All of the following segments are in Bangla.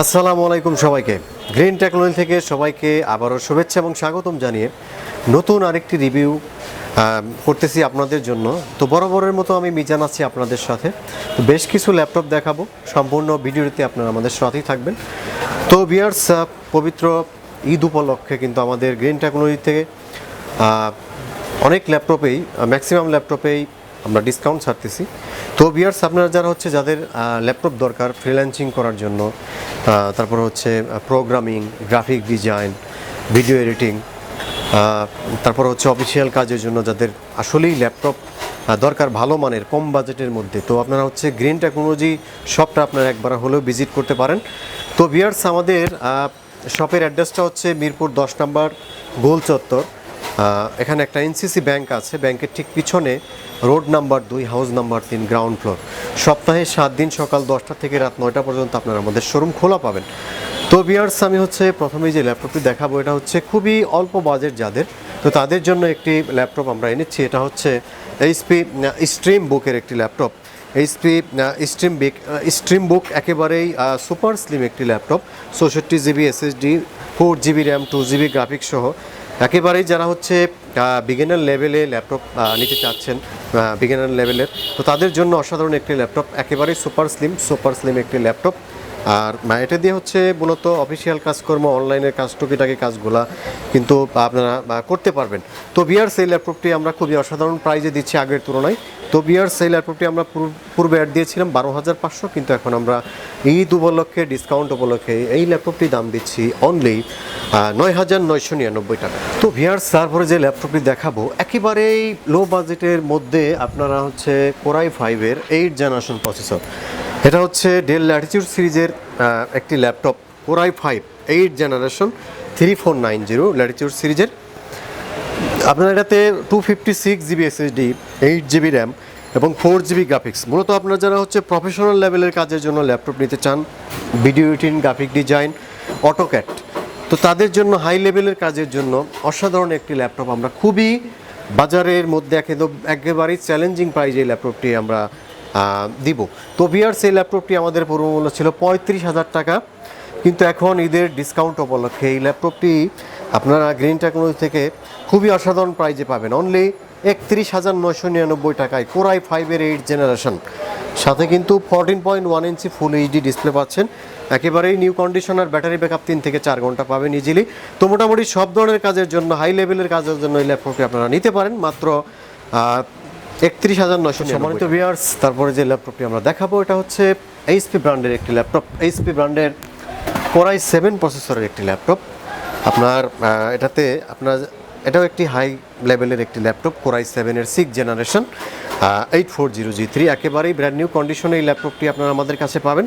আসসালামু আলাইকুম সবাইকে। গ্রিন টেকনোলজি থেকে সবাইকে আবারও শুভেচ্ছা এবং স্বাগতম জানিয়ে নতুন আরেকটি রিভিউ করতেছি আপনাদের জন্য। তো বরাবরের মতো আমি মিজান আছি আপনাদের সাথে। তো বেশ কিছু ল্যাপটপ দেখাবো, সম্পূর্ণ ভিডিওতে আপনারা আমাদের সাথেই থাকবেন। তো ভিউয়ার্স, পবিত্র ঈদ উপলক্ষে কিন্তু আমাদের গ্রিন টেকনোলজি থেকে অনেক ল্যাপটপেই, ম্যাক্সিমাম ল্যাপটপেই আমরা ডিসকাউন্ট ছাড়তেছি। তো ভিউয়ার্স, আপনারা যারা যাদের ল্যাপটপ দরকার ফ্রিল্যান্সিং করার জন্য, তারপর programming, graphic design, video editing, তারপর অফিসিয়াল কাজের জন্য যাদের আসলেই ল্যাপটপ দরকার ভালো মানের কম বাজেটের মধ্যে, তো আপনারা গ্রিন টেকনোলজি শপটা আপনারা একবার হলেও ভিজিট করতে পারেন। তো ভিউয়ার্স, আমাদের শপের অ্যাড্রেসটা মিরপুর 10 নম্বর গোল চত্বর। এখানে একটা এনসিসি ব্যাংক আছে, ব্যাংকের ঠিক পিছনে road number 2, house number 3, ground floor. সপ্তাহে 7 দিন সকাল 10টা থেকে রাত 9টা পর্যন্ত আপনারা আমাদের শোরুম খোলা পাবেন। তো ভিউয়ার্স, আমি প্রথমেই যে ল্যাপটপটি দেখাবো এটা খুবই অল্প বাজেট যাদের, তো তাদের জন্য একটি ল্যাপটপ আমরা এনেছি। এটা এইচপি স্ট্রিম বুকের একটি ল্যাপটপ। এইচপি স্ট্রিম বুক একেবারেই সুপার স্লিম একটি laptop. 64 GB SSD, 4 GB RAM, 2 GB graphics সহ একেবারেই যারা বিগিনার লেভেলে ল্যাপটপ নিতে চাচ্ছেন, বিগিনার লেভেলের, তো তাদের জন্য অসাধারণ একটি ল্যাপটপ, একেবারেই সুপার স্লিম একটি ল্যাপটপ। আর এটা দিয়ে মূলত অফিসিয়াল কাজকর্ম, অনলাইনের কাজ, টুকিটাকি কাজগুলা কিন্তু আপনারা করতে পারবেন। তো ভিউয়ার্স, এই ল্যাপটপটি আমরা খুবই অসাধারণ প্রাইজে দিচ্ছি আগের তুলনায়। তো ভিউয়ার্স, এই ল্যাপটপটি আমরা পূর্বে অ্যাড দিয়েছিলাম 12,500, কিন্তু এখন আমরা ঈদ উপলক্ষে, ডিসকাউন্ট উপলক্ষে এই ল্যাপটপটি দাম দিচ্ছি অনলি 9,999 টাকা। তো ভিউয়ার্স, তারপরে যে ল্যাপটপটি দেখাবো একেবারেই লো বাজেটের মধ্যে আপনারা কোরাই 5-এর 8 জেনারেশন প্রসেসর। এটা ডেল ল্যাটিটিউড সিরিজের একটি ল্যাপটপ, কোরাই 5 8 জেনারেশন 3490 ল্যাটিটিউড সিরিজের। আপনারা এটাতে 256 জিবি এসএসডি, 8 জিবি র্যাম এবং 4 জিবি গ্রাফিক্স। মূলত আপনারা যারা প্রফেশনাল লেভেলের কাজের জন্য ল্যাপটপ নিতে চান, video editing, graphic design, AutoCAD, তো তাদের জন্য হাই লেভেলের কাজের জন্য অসাধারণ একটি ল্যাপটপ আমরা খুবই বাজারের মধ্যে একেবারেই চ্যালেঞ্জিং প্রাইজে এই ল্যাপটপটি আমরা দিব। তো ভিউয়ার্স, এই ল্যাপটপটি আমাদের পূর্ব মূল্য ছিল 35,000 টাকা, কিন্তু এখন ঈদের ডিসকাউন্ট উপলক্ষে এই ল্যাপটপটি আপনারা গ্রিন টেকনোলজি থেকে খুবই অসাধারণ প্রাইজে পাবেন অনলি 31,999 টাকায়। কোরাই 5-এর 8 জেনারেশন, সাথে কিন্তু 14.1 ইঞ্চি ফুল এইচডি ডিসপ্লে পাচ্ছেন, একেবারেই নিউ কন্ডিশন, আর ব্যাটারি ব্যাকআপ 3 থেকে 4 ঘন্টা পাবেন ইজিলি। তো মোটামুটি সব ধরনের কাজের জন্য, হাই লেভেলের কাজের জন্য এই ল্যাপটপটি আপনারা নিতে পারেন মাত্র 31,999। সম্মানিত ভিউয়ার্স, তারপরে যে ল্যাপটপটি আমরা দেখাবো এটা এইচপি ব্র্যান্ডের একটি ল্যাপটপ। এইচপি ব্র্যান্ডের কোরাই 7 প্রসেসরের একটি ল্যাপটপ। এটাও একটি হাই লেভেলের একটি ল্যাপটপ, কোরাই 7-এর 6 জেনারেশন 8400G3, একেবারেই ব্র্যান্ড নিউ কন্ডিশনে এই ল্যাপটপটি আপনারা আমাদের কাছে পাবেন।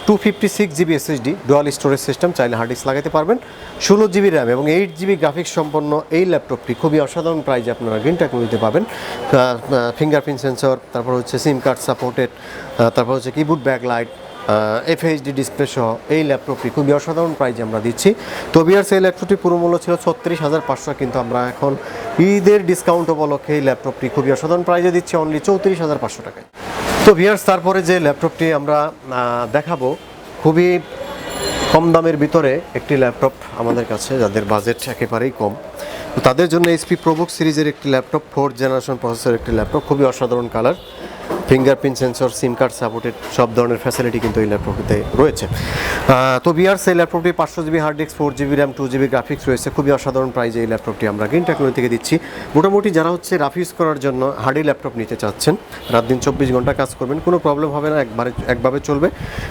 256 GB SSD, dual storage system, চাইলে হার্ড ডিস্ক লাগাতে পারবেন, 16 জিবি র্যাম এবং 8 জিবি গ্রাফিক্স সম্পন্ন এই ল্যাপটপটি খুবই অসাধারণ প্রাইজে আপনারা গ্রিন টেকনোলজিতে পাবেন। ফিঙ্গারপ্রিন্ট সেন্সর, তারপর সিম কার্ড সাপোর্টেড, তারপর কিবোর্ড ব্যাকলাইট, এফএইচডি ডিসপ্লে সহ এই ল্যাপটপটি খুবই অসাধারণ প্রাইজে আমরা দিচ্ছি। তো ভিউয়ার্স, এই ল্যাপটপটি পুরো মূল্য ছিল 36,500, কিন্তু আমরা এখন ঈদের ডিসকাউন্ট উপলক্ষে এই ল্যাপটপটি খুবই অসাধারণ প্রাইজে দিচ্ছি অনলি 34,500 টাকায়। তো ভিউয়ার্স, তারপরে যে ল্যাপটপটি আমরা দেখাবো খুবই কম দামের ভিতরে একটি ল্যাপটপ আমাদের কাছে, যাদের বাজেট একেবারেই কম, তো তাদের জন্য এইচপি প্রোবুক সিরিজের একটি ল্যাপটপ, 4 জেনারেশন প্রসেসর একটি ল্যাপটপ, খুবই অসাধারণ colour, fingerprint sensor, SIM card supported, সব ধরনের ফ্যাসিলিটি কিন্তু এই ল্যাপটপটিতে রয়েছে। তো ভিউয়ার্স, এই ল্যাপটপটি 500 GB hard disk, 4 GB RAM, 2 GB graphics রয়েছে, খুবই অসাধারণ প্রাইজে এই ল্যাপটপটি আমরা গ্রিন টেকনোলজি থেকে দিচ্ছি। মোটামুটি যারা রাফ ইউজ করার জন্য হার্ডি ল্যাপটপ নিতে চাচ্ছেন, রাত দিন 24 ঘন্টা কাজ করবেন, কোনো প্রবলেম হবে না, একভাবে চলবে।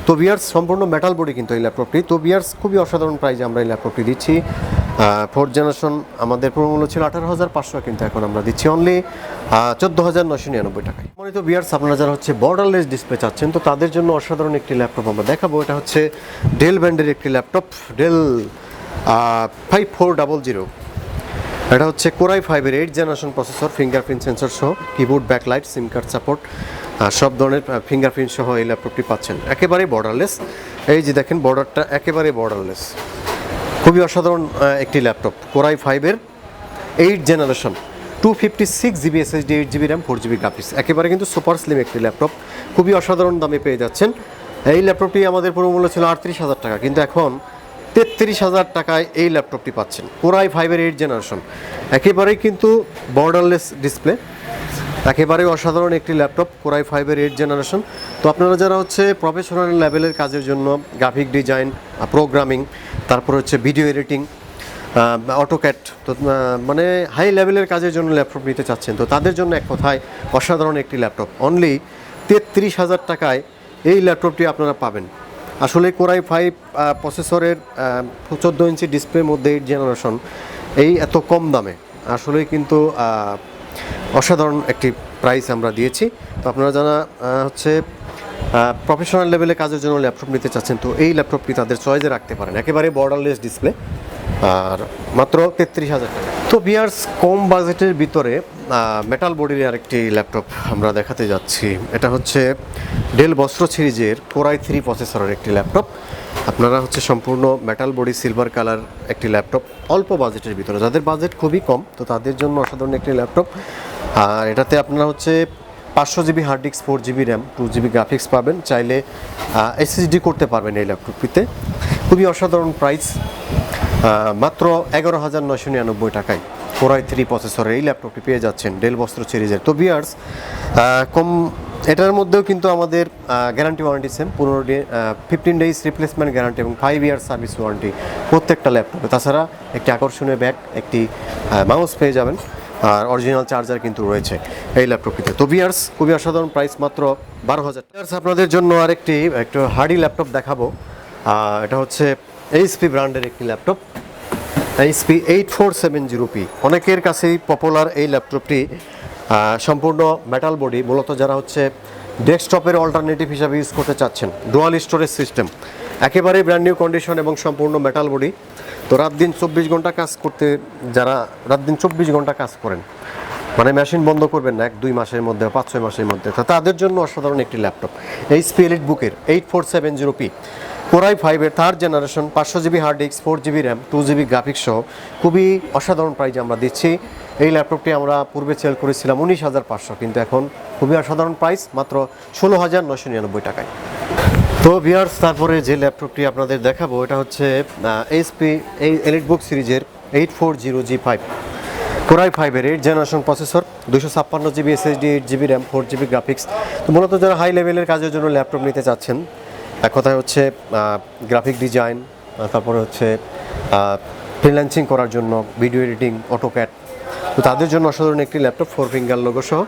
তো ভিউয়ার্স, সম্পূর্ণ মেটাল বডি কিন্তু এই ল্যাপটপটি। তো ভিউয়ার্স, খুবই অসাধারণ প্রাইজে আমরা এই ল্যাপটপটি দিচ্ছি। 4 জেনারেশন আমাদের পুরো মূল্য ছিল 18,500, কিন্তু এখন আমরা দিচ্ছি অনলি 14,999 টাকায়। মানে তো ভিউয়ার্স, আপনারা যারা বর্ডারলেস ডিসপ্লে চাচ্ছেন, তো তাদের জন্য অসাধারণ একটি ল্যাপটপ আমরা দেখাবো। এটা ডেল ব্র্যান্ডের একটি ল্যাপটপ, ডেল 5400। এটা কোরাই 5-এর 8 জেনারেশন প্রসেসর, ফিঙ্গারপ্রিন্ট সেন্সর সহ, keyboard backlight, SIM card support, সব ধরনের ফিঙ্গারপ্রিন্ট সহ এই ল্যাপটপটি পাচ্ছেন, একেবারেই বর্ডারলেস। এই যে দেখেন, বর্ডারটা একেবারেই বর্ডারলেস, খুবই অসাধারণ একটি ল্যাপটপ, কোরাই 5-এর 8 generation, 256 GB SSD, 8 GB RAM, 4 GB graphics, একেবারে কিন্তু সুপার স্লিম একটি ল্যাপটপ, খুবই অসাধারণ দামে পেয়ে যাচ্ছেন এই ল্যাপটপটি আমাদের পুরো মূল্য ছিল 38,000 টাকা, কিন্তু এখন 33,000 টাকায় এই ল্যাপটপটি পাচ্ছেন। কোরাই 5-এর 8 জেনারেশন, একেবারেই কিন্তু বর্ডারলেস ডিসপ্লে, একেবারে অসাধারণ একটি ল্যাপটপ কোরাই 5-এর 8 জেনারেশন। তো আপনারা যারা হচ্ছে প্রফেশনাল লেভেলের কাজের জন্য গ্রাফিক ডিজাইন, প্রোগ্রামিং, তারপর হচ্ছে ভিডিও এডিটিং, অটোক্যাড, তো মানে হাই লেভেলের কাজের জন্য ল্যাপটপ নিতে চাচ্ছেন, তো তাদের জন্য এক কথায় অসাধারণ একটি ল্যাপটপ। অনলি 33,000 টাকায় এই ল্যাপটপটি আপনারা পাবেন। আসলে কোরাই 5 প্রসেসরের 14 ইঞ্চি ডিসপ্লের মধ্যে 8 জেনারেশন, এই এত কম দামে আসলেই কিন্তু অসাধারণ একটি প্রাইস আমরা দিয়েছি। তো আপনারা যারা হচ্ছে প্রফেশনাল লেভেলে কাজের জন্য ল্যাপটপ নিতে চাচ্ছেন, তো এই ল্যাপটপটি তাদের চয়েসে রাখতে পারেন, একেবারে বর্ডারলেস ডিসপ্লে, আর মাত্র 33,000 টাকা। তো ভিউয়ার্স, কম বাজেটের ভিতরে মেটাল বডির আরেকটি ল্যাপটপ আমরা দেখাতে যাচ্ছি। এটা হচ্ছে ডেল বস্ত্র সিরিজের কোরাই 3 প্রসেসরের একটি ল্যাপটপ। আপনারা হচ্ছে সম্পূর্ণ মেটাল বডি সিলভার কালার একটি ল্যাপটপ, অল্প বাজেটের ভিতরে, যাদের বাজেট খুবই কম, তো তাদের জন্য অসাধারণ একটি ল্যাপটপ। আর এটাতে আপনারা হচ্ছে 500 GB hard disk, 4 GB RAM, 2 GB graphics পাবেন, চাইলে এসএসডি করতে পারবেন এই ল্যাপটপটিতে। খুবই অসাধারণ প্রাইস, মাত্র 11,999 টাকায় কোরাই 3 প্রসেসরের এই ল্যাপটপটি পেয়ে যাচ্ছেন ডেল বস্ত্র সিরিজের। তো ভিউয়ার্স, এটার মধ্যেও কিন্তু আমাদের guarantee warranty same, 15 days replacement guarantee এবং 5 ইয়ার সার্ভিস ওয়ারেন্টি প্রত্যেকটা ল্যাপটপে। তাছাড়া একটি আকর্ষণীয় ব্যাগ, একটি মাউস পেয়ে যাবেন, আর অরিজিনাল চার্জার কিন্তু রয়েছে এই ল্যাপটপটিতে। তো ভিউয়ার্স, খুবই অসাধারণ প্রাইস, মাত্র 12,000 টাকা। আপনাদের জন্য একটু হার্ডি ল্যাপটপ দেখাবো। এটা হচ্ছে এইচপি ব্র্যান্ডের একটি ল্যাপটপ, এইচপি 8470p। অনেকের কাছেই পপুলার এই ল্যাপটপটি, সম্পূর্ণ মেটাল বডি, মূলত যারা হচ্ছে ডেস্কটপের অল্টারনেটিভ হিসাবে ইউজ করতে চাচ্ছেন, ডুয়াল স্টোরেজ সিস্টেম, একেবারেই ব্র্যান্ড নিউ কন্ডিশন এবং সম্পূর্ণ মেটাল বডি। তো রাত দিন 24 ঘন্টা কাজ করতে, যারা রাত দিন 24 ঘন্টা কাজ করেন, মানে মেশিন বন্ধ করবেন না 1-2 মাসের মধ্যে, 5-6 মাসের মধ্যে, তো তাদের জন্য অসাধারণ একটি ল্যাপটপ এইচপি এলিট বুকের 8470p কোরাই 5-এর 3rd generation, 500 GB hard disk, 4 GB RAM, 2 GB graphics সহ খুবই অসাধারণ প্রাইজে আমরা দিচ্ছি। এই ল্যাপটপটি আমরা পূর্বে সেল করেছিলাম 19,500, কিন্তু এখন খুবই অসাধারণ প্রাইস, মাত্র 16,999 টাকায়। তো ভিউয়ার্স, তারপরে যে ল্যাপটপটি আপনাদের দেখাবো, এটা হচ্ছে এইচপি এলিট বুক সিরিজের 840G5 কোরাই 5-এর 8 generation processor, 256 GB SSD, 8 GB RAM, 4 GB graphics. তো মূলত যারা হাই লেভেলের কাজের জন্য ল্যাপটপ নিতে চাচ্ছেন, এক কথায় হচ্ছে গ্রাফিক ডিজাইন, তারপরে হচ্ছে ফ্রিল্যান্সিং করার জন্য, ভিডিও এডিটিং, অটোক্যাড, তো তাদের জন্য অসাধারণ একটি ল্যাপটপ, 4 ফিঙ্গার লোগো সহ।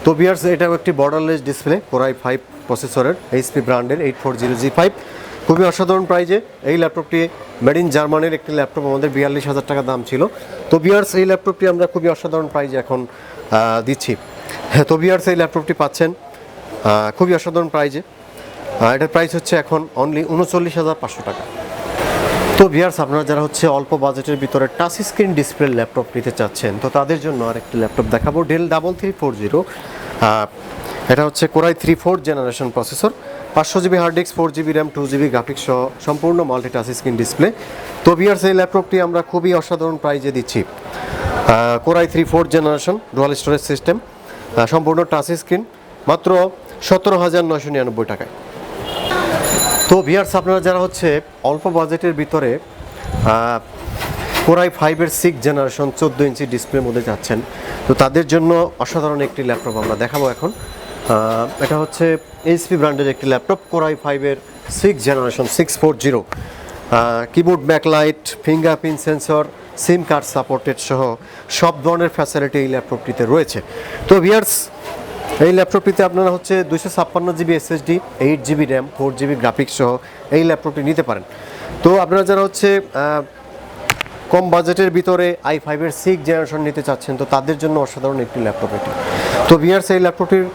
তো ভিউয়ার্স, এটাও একটি বর্ডারলেস ডিসপ্লে কোরাই 5 প্রসেসরের এইচপি ব্র্যান্ডের 840G5, খুবই অসাধারণ প্রাইজে। এই ল্যাপটপটি মেড ইন জার্মানির একটি ল্যাপটপ, আমাদের 42,000 টাকা দাম ছিল। তো ভিউয়ার্স, এই ল্যাপটপটি আমরা খুবই অসাধারণ প্রাইজে এখন দিচ্ছি। হ্যাঁ, তো ভিউয়ার্স, এই ল্যাপটপটি পাচ্ছেন খুবই অসাধারণ প্রাইজে। এটার প্রাইস হচ্ছে এখন অনলি 39,500 টাকা। তো ভিউয়ার্স, আপনারা যারা হচ্ছে অল্প বাজেটের ভিতরে টাচ স্ক্রিন ডিসপ্লে ল্যাপটপ নিতে চাচ্ছেন, তো তাদের জন্য আরেকটি ল্যাপটপ দেখাবো, ডেল 3340। এটা হচ্ছে Core i 3 4th generation processor, 500 GB hard disk, 4 GB RAM, 2 GB graphics সহ সম্পূর্ণ মাল্টি টাচ স্ক্রিন ডিসপ্লে। তো ভিউয়ার্স, এই ল্যাপটপটি আমরা খুবই অসাধারণ প্রাইজে দিচ্ছি। Core i 3 4th generation, dual storage system, সম্পূর্ণ টাচ স্ক্রিন, মাত্র 17,999 টাকায়। তো ভিউয়ার্স, আপনারা যারা হচ্ছে অল্প বাজেটের ভিতরে কোরাই 5-এর 6th জেনারেশন 14 ইঞ্চি ডিসপ্লের মধ্যে যাচ্ছেন, তো তাদের জন্য অসাধারণ একটি ল্যাপটপ আমরা দেখাবো এখন। এটা হচ্ছে এইচপি ব্র্যান্ডের একটি ল্যাপটপ, কোরাই 5-এর 6th generation 640। Keyboard backlight, fingerprint sensor, SIM card supported সহ সব ধরনের ফ্যাসিলিটি এই ল্যাপটপটিতে রয়েছে। তো ভিউয়ার্স, এই ল্যাপটপটিতে আপনারা হচ্ছে 256 GB SSD, 8 GB RAM, 4 GB graphics সহ এই ল্যাপটপটি নিতে পারেন। তো আপনারা যারা হচ্ছে কম বাজেটের ভিতরে i5-এর 6th জেনারেশন নিতে চাচ্ছেন, তো তাদের জন্য অসাধারণ একটি ল্যাপটপ এটি। তো ভিউয়ার্স, এই ল্যাপটপটির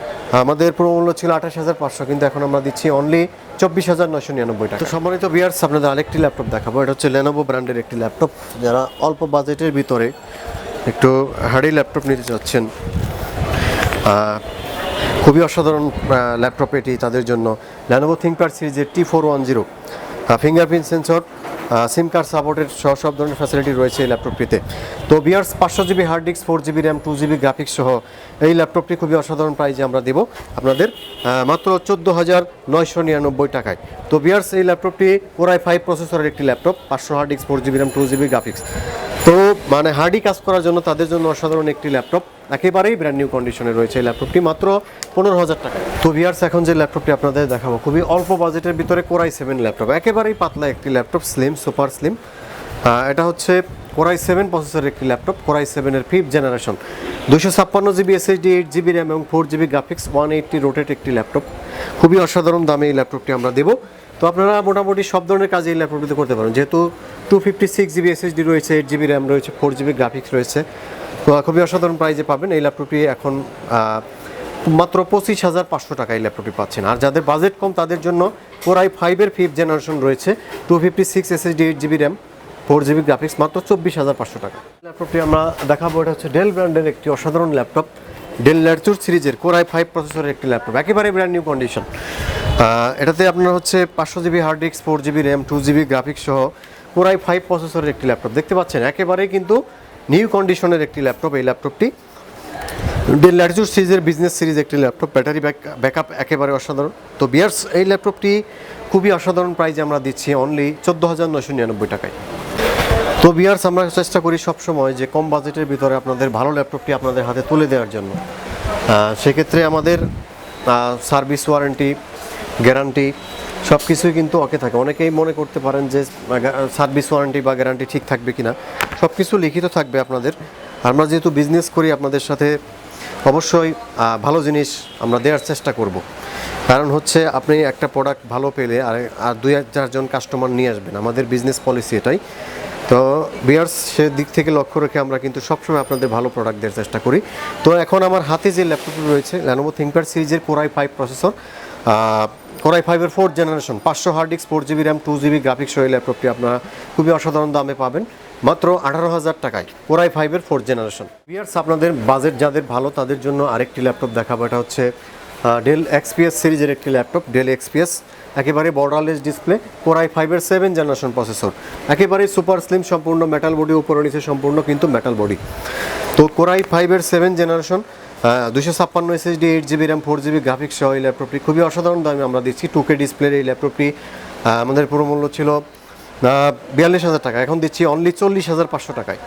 আমাদের পুরো মূল্য ছিল 28,500, কিন্তু এখন আমরা দিচ্ছি অনলি 24,999 টাকা। তো সম্মানিত ভিউয়ার্স, আপনাদের আরেকটি ল্যাপটপ দেখাবো, এটা হচ্ছে লেনোভো ব্র্যান্ডের একটি ল্যাপটপ। যারা অল্প বাজেটের ভিতরে একটু হার্ডি ল্যাপটপ নিতে চাচ্ছেন, খুবই অসাধারণ ল্যাপটপ এটি তাদের জন্য, লেনোভো থিংকপ্যাড সিরিজের T410, fingerprint sensor, SIM card সাপোর্টের সহ সব ধরনের ফ্যাসিলিটি রয়েছে এই ল্যাপটপটিতে। তো viewers 500 GB hard disk, 4 GB RAM, 2 GB graphics সহ এই ল্যাপটপটি খুবই অসাধারণ প্রাইজে আমরা দেবো আপনাদের মাত্র 14,999 টাকায়। তো বিয়ার্স এই ল্যাপটপটি Core i5 প্রসেসরের একটি laptop, 500 hard disk, 4 GB RAM, 2 GB graphics. তো মানে হার্ডি কাজ করার জন্য তাদের জন্য অসাধারণ একটি ল্যাপটপ, একেবারেই ব্র্যান্ড নিউ কন্ডিশনে রয়েছে এই ল্যাপটপটি মাত্র 15,000 টাকা। তো ভিউয়ার্স এখন যে ল্যাপটপটি আপনাদের দেখাবো খুবই অল্প বাজেটের ভিতরে Core i7 ল্যাপটপ, একেবারেই পাতলা একটি ল্যাপটপ, স্লিম, সুপার স্লিম। এটা হচ্ছে Core i7 প্রসেসরের একটি ল্যাপটপ, Core i7 এর 5th generation, 256 GB SSD, 8 GB RAM এবং 4 জিবি গ্রাফিক্স, 180 রোটেট একটি ল্যাপটপ। খুবই অসাধারণ দামে এই ল্যাপটপটি আমরা দেবো। তো আপনারা মোটামুটি সব ধরনের কাজ এই ল্যাপটপটিতে করতে পারেন, যেহেতু 256 জিবি SSD রয়েছে, 8 জিবি র্যাম রয়েছে, 4 জিবি গ্রাফিক্স রয়েছে। তো খুবই অসাধারণ প্রাইজে পাবেন এই ল্যাপটপটি। এখন মাত্র 25,500 টাকা এই ল্যাপটপটি পাচ্ছেন। আর যাদের বাজেট কম তাদের জন্য Core i5 এর 5th জেনারেশন রয়েছে, 256 SSD, 8 GB RAM, 4 GB graphics, মাত্র 24,500 টাকা। ল্যাপটপটি আমরা দেখাবো, এটা হচ্ছে ডেল ব্র্যান্ডের একটি অসাধারণ ল্যাপটপ, ডেল ল্যাটিটিউড সিরিজের Core i5 প্রসেসরের একটি ল্যাপটপ, একেবারে ব্র্যান্ড নিউ কন্ডিশন। এটাতে আপনার হচ্ছে 500 GB hard disk, 4 GB RAM, 2 GB graphics সহ Core i5 প্রসেসরের একটি ল্যাপটপ দেখতে পাচ্ছেন, একেবারেই কিন্তু নিউ কন্ডিশনের একটি ল্যাপটপ এই ল্যাপটপটি। ডেল ল্যাটিটিউড সিরিজের বিজনেস সিরিজ একটি ল্যাপটপ, ব্যাটারি ব্যাকআপ একেবারে অসাধারণ। তো বিয়ার্স এই ল্যাপটপটি খুবই অসাধারণ প্রাইজে আমরা দিচ্ছি অনলি 14,999 টাকায়। তো বিয়ার্স আমরা চেষ্টা করি সবসময় যে কম বাজেটের ভিতরে আপনাদের ভালো ল্যাপটপটি আপনাদের হাতে তুলে দেওয়ার জন্য। সেক্ষেত্রে আমাদের সার্ভিস ওয়ারেন্টি, গ্যারান্টি সব কিছুই কিন্তু ওকে থাকে। অনেকেই মনে করতে পারেন যে সার্ভিস ওয়ারেন্টি বা গ্যারান্টি ঠিক থাকবে কিনা, সব কিছু লিখিত থাকবে আপনাদের। আমরা যেহেতু বিজনেস করি আপনাদের সাথে অবশ্যই ভালো জিনিস আমরা দেওয়ার চেষ্টা করব। কারণ হচ্ছে আপনি একটা প্রোডাক্ট ভালো পেলে আর 2-4 জন কাস্টমার নিয়ে আসবেন, আমাদের বিজনেস পলিসি এটাই। তো বিয়ার্স সে দিক থেকে লক্ষ্য রেখে আমরা কিন্তু সবসময় আপনাদের ভালো প্রোডাক্ট দেওয়ার চেষ্টা করি। তো এখন আমার হাতে যে ল্যাপটপটি রয়েছে Lenovo ThinkPad সিরিজের Core i5 processor, Core i5 এর 4th generation, 500 hard disk, 4 GB RAM, 2 GB graphics সহ এই ল্যাপটপটি আপনারা খুবই অসাধারণ দামে পাবেন মাত্র 18,000 টাকায়, Core i5 এর 4th জেনারেশন। বিয়ার্স আপনাদের বাজেট যাদের ভালো তাদের জন্য আরেকটি ল্যাপটপ দেখাবো, এটা হচ্ছে ডেল XPS সিরিজের একটি ল্যাপটপ, ডেল XPS, একেবারে বর্ডারলেস ডিসপ্লে, Core i5 এর 7th জেনারেশন প্রসেসর, একেবারে সুপার স্লিম, সম্পূর্ণ মেটাল বডি, উপরে নিচে সম্পূর্ণ কিন্তু মেটাল বডি। তো Core i5 এর 7th generation, 256 SSD, 8 GB RAM, 4 GB graphics সহ এই ল্যাপটপটি খুবই অসাধারণ দামে আমরা দিচ্ছি। 2K ডিসপ্লের এই ল্যাপটপটি আমাদের পুরো মূল্য ছিল 42,000 টাকা, এখন দিচ্ছি অনলি 40,500 টাকায়।